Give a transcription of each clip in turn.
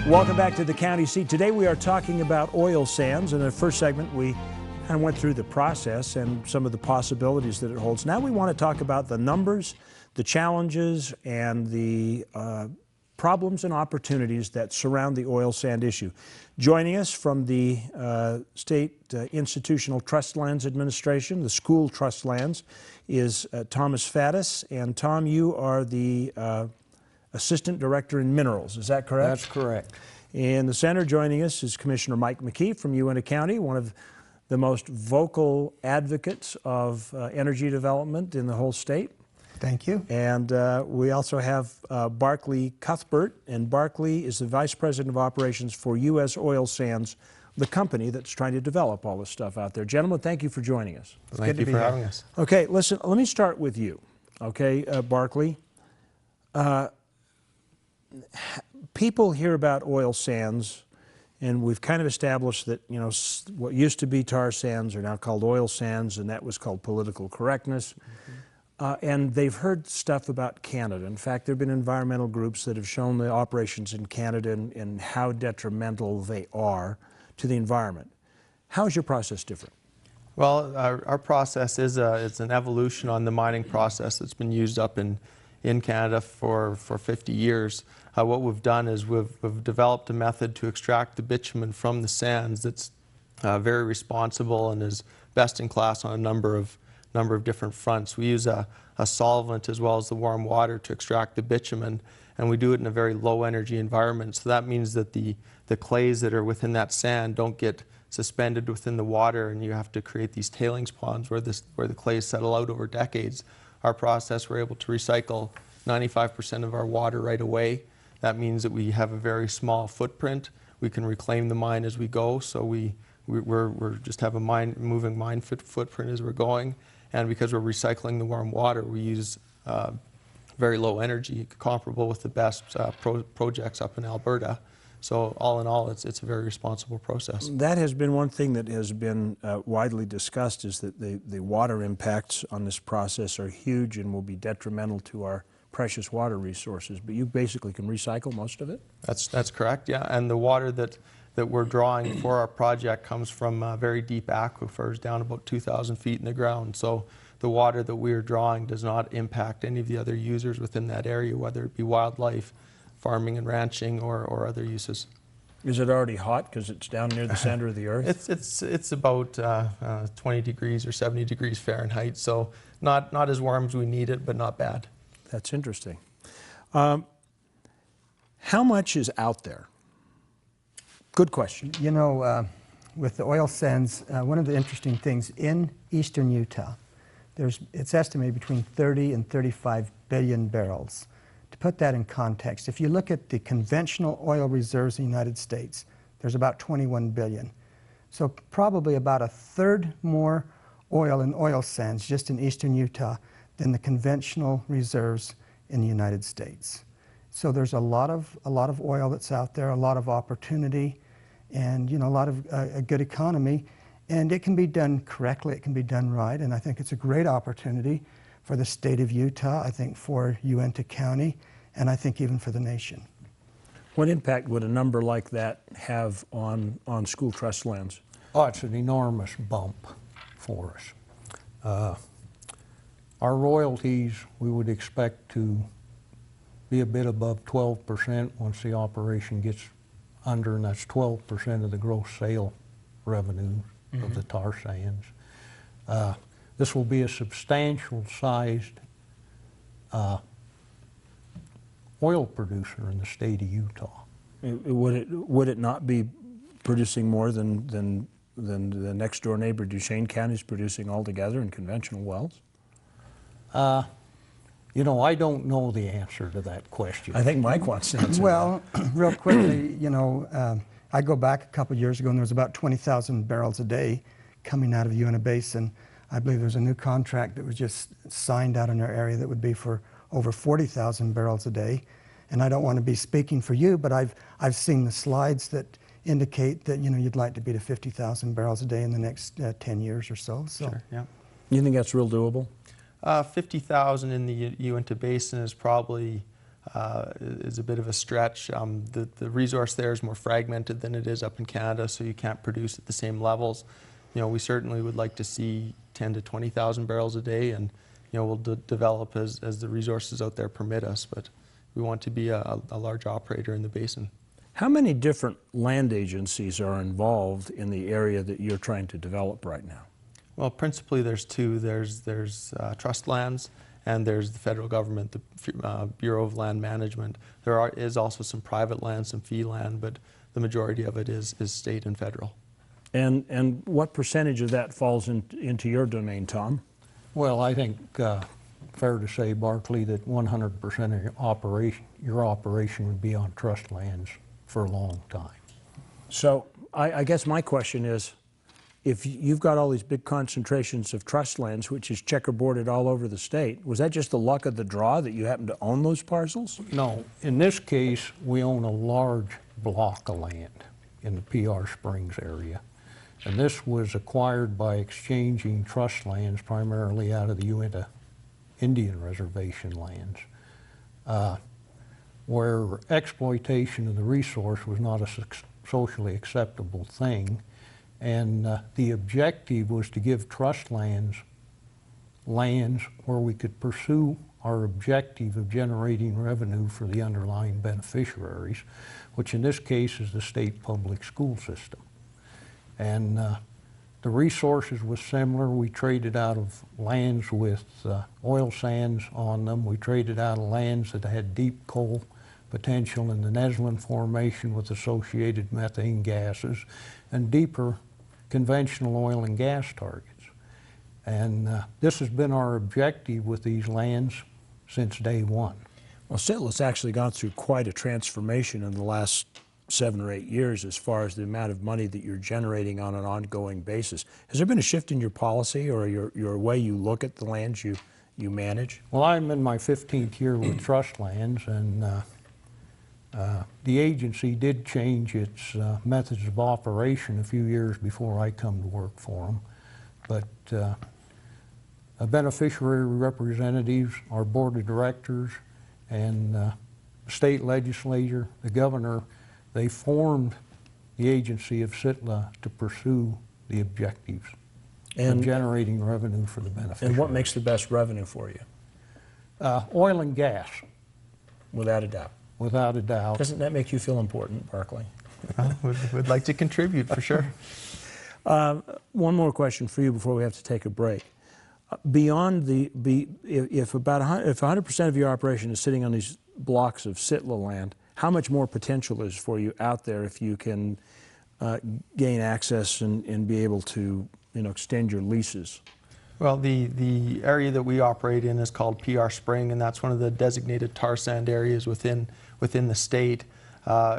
Welcome back to the county seat. Today we are talking about oil sands. In the first segment, we kind of went through the process and some of the possibilities that it holds. Now we want to talk about the numbers, the challenges, and the problems and opportunities that surround the oil sand issue. Joining us from the State Institutional Trust Lands Administration, the school trust lands, is Thomas Faddis. And Tom, you are the Assistant Director in Minerals, is that correct? That's correct. In the center joining us is Commissioner Mike McKee from Uintah County, one of the most vocal advocates of energy development in the whole state. Thank you. And we also have Barclay Cuthbert, and Barclay is the Vice President of Operations for U.S. Oil Sands, the company that's trying to develop all this stuff out there. Gentlemen, thank you for joining us. Thank you for having us. Okay, listen, let me start with you, okay, Barclay. People hear about oil sands, and we've kind of established that, you know, what used to be tar sands are now called oil sands, and that was called political correctness. And they've heard stuff about Canada. In fact, there have been environmental groups that have shown the operations in Canada and how detrimental they are to the environment. How is your process different? Well, our process is it's an evolution on the mining process that's been used up in Canada for 50 years. What we've done is we've developed a method to extract the bitumen from the sands that's very responsible and is best in class on a number of different fronts. We use a solvent as well as the warm water to extract the bitumen, and we do it in a very low energy environment. So that means that the clays that are within that sand don't get suspended within the water, and you have to create these tailings ponds where the clays settle out over decades. Our process, we're able to recycle 95% of our water right away. That means that we have a very small footprint. We can reclaim the mine as we go, so we're just have a moving mine footprint as we're going. And because we're recycling the warm water, we use very low energy, comparable with the best projects up in Alberta. So all in all, it's a very responsible process. That has been one thing that has been widely discussed, is that the water impacts on this process are huge and will be detrimental to our precious water resources. But you basically can recycle most of it? That's correct, yeah. And the water that we're drawing for our project comes from very deep aquifers down about 2,000 feet in the ground. So the water that we are drawing does not impact any of the other users within that area, whether it be wildlife, farming and ranching, or other uses. Is it already hot because it's down near the center of the earth? It's about 20 degrees or 70 degrees Fahrenheit, so not as warm as we need it, but not bad. That's interesting. How much is out there? Good question. You know, with the oil sands, one of the interesting things in eastern Utah, it's estimated between 30 and 35 billion barrels. To put that in context, if you look at the conventional oil reserves in the United States, there's about 21 billion. So probably about a third more oil in oil sands just in eastern Utah than the conventional reserves in the United States. So there's a lot of oil that's out there, a lot of opportunity, and you know, a lot of a good economy. And it can be done correctly, it can be done right, and I think it's a great opportunity for the state of Utah, I think for Uintah County, and I think even for the nation. What impact would a number like that have on school trust lands? Oh, it's an enormous bump for us. Our royalties, we would expect to be a bit above 12% once the operation gets under, and that's 12% of the gross sale revenue of the tar sands. This will be a substantial sized oil producer in the state of Utah. Would it not be producing more than the next door neighbor Duchesne County is producing altogether in conventional wells? You know, I don't know the answer to that question. I think Mike wants to answer Well, real quickly, you know, I go back a couple years ago and there was about 20,000 barrels a day coming out of the Uintah Basin. I believe there's a new contract that was just signed out in our area that would be for over 40,000 barrels a day. And I don't want to be speaking for you, but I've seen the slides that indicate that, you know, you'd like to be to 50,000 barrels a day in the next 10 years or so. Sure, yeah. You think that's real doable? 50,000 in the Uintah Basin is probably is a bit of a stretch. The resource there is more fragmented than it is up in Canada, so you can't produce at the same levels. You know, we certainly would like to see 10 to 20,000 barrels a day, and you know, we'll develop as the resources out there permit us, but we want to be a large operator in the basin. How many different land agencies are involved in the area that you're trying to develop right now? Well, principally there's two. There's trust lands, and there's the federal government, the Bureau of Land Management. There is also some private land, some fee land, but the majority of it is state and federal. And what percentage of that falls into your domain, Tom? Well, I think fair to say, Barclay, that 100% of your operation would be on trust lands for a long time. So I guess my question is, if you've got all these big concentrations of trust lands, which is checkerboarded all over the state, was that just the luck of the draw that you happen to own those parcels? No, in this case, we own a large block of land in the PR Springs area. And this was acquired by exchanging trust lands primarily out of the Uintah Indian Reservation lands, where exploitation of the resource was not a socially acceptable thing. And the objective was to give trust lands where we could pursue our objective of generating revenue for the underlying beneficiaries, which in this case is the state public school system. And the resources was similar. We traded out of lands with oil sands on them. We traded out of lands that had deep coal potential in the Neslin Formation with associated methane gases, and deeper conventional oil and gas targets. And this has been our objective with these lands since day one. Well, Sittla's actually gone through quite a transformation in the last 7 or 8 years as far as the amount of money that you're generating on an ongoing basis. Has there been a shift in your policy or your way you look at the lands you manage? Well, I'm in my 15th year with trust lands, and the agency did change its methods of operation a few years before I come to work for them. But beneficiary representatives, our board of directors, and state legislature, the governor, they formed the agency of Sittla to pursue the objectives of generating revenue for the beneficiaries. And what makes the best revenue for you? Oil and gas. Without a doubt. Without a doubt. Doesn't that make you feel important, Barclay? We'd like to contribute for sure. One more question for you before we have to take a break. Beyond if 100% of your operation is sitting on these blocks of Sittla land, how much more potential is for you out there if you can gain access and be able to extend your leases? Well, the area that we operate in is called PR Spring, and that's one of the designated tar sand areas within the state.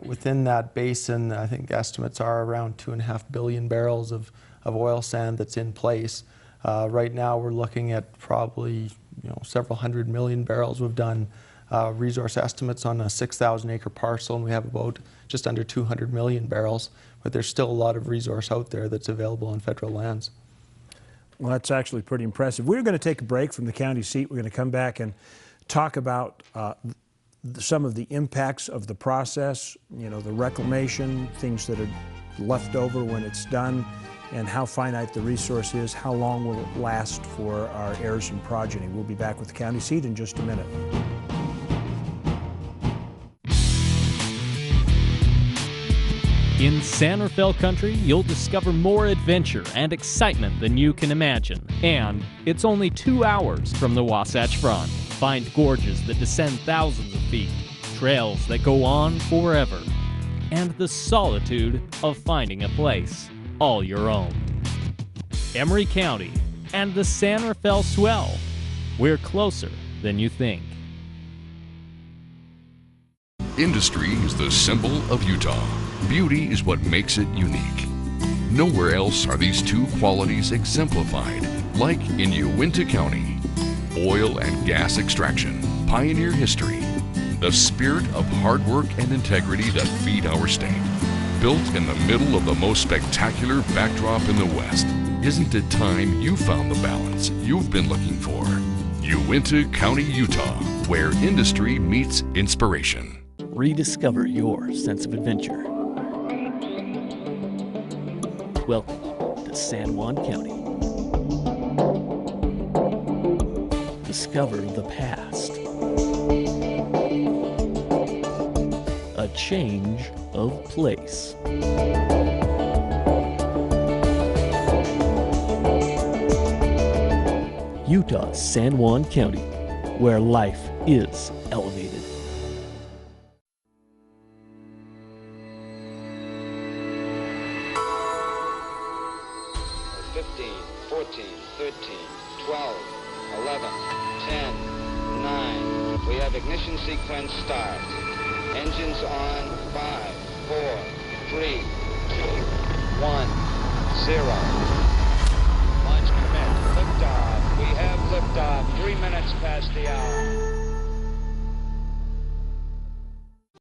Within that basin, I think estimates are around 2.5 billion barrels of oil sand that's in place. Right now, we're looking at probably several hundred million barrels. We've done resource estimates on a 6,000-acre parcel, and we have about just under 200 million barrels. But there's still a lot of resource out there that's available on federal lands. Well, that's actually pretty impressive. We're going to take a break from the county seat. We're going to come back and talk about some of the impacts of the process, the reclamation, things that are left over when it's done, and how finite the resource is, how long will it last for our heirs and progeny. We'll be back with the county seat in just a minute. In San Rafael country, you'll discover more adventure and excitement than you can imagine. And it's only 2 hours from the Wasatch Front. Find gorges that descend thousands of feet, trails that go on forever, and the solitude of finding a place all your own. Emery County and the San Rafael Swell. We're closer than you think. Industry is the symbol of Utah. Beauty is what makes it unique. Nowhere else are these two qualities exemplified, like in Uintah County. Oil and gas extraction, pioneer history, the spirit of hard work and integrity that feed our state. Built in the middle of the most spectacular backdrop in the West. Isn't it time you found the balance you've been looking for? Uintah County, Utah. where industry meets inspiration. Rediscover your sense of adventure. Welcome to San Juan County. Discover the past. A change of place. Utah's San Juan County, where life is elevated. We have ignition sequence start. Engines on. 5, 4, 3, 2, 1, 0. Launch commit. Liftoff. We have liftoff. 3 minutes past the hour.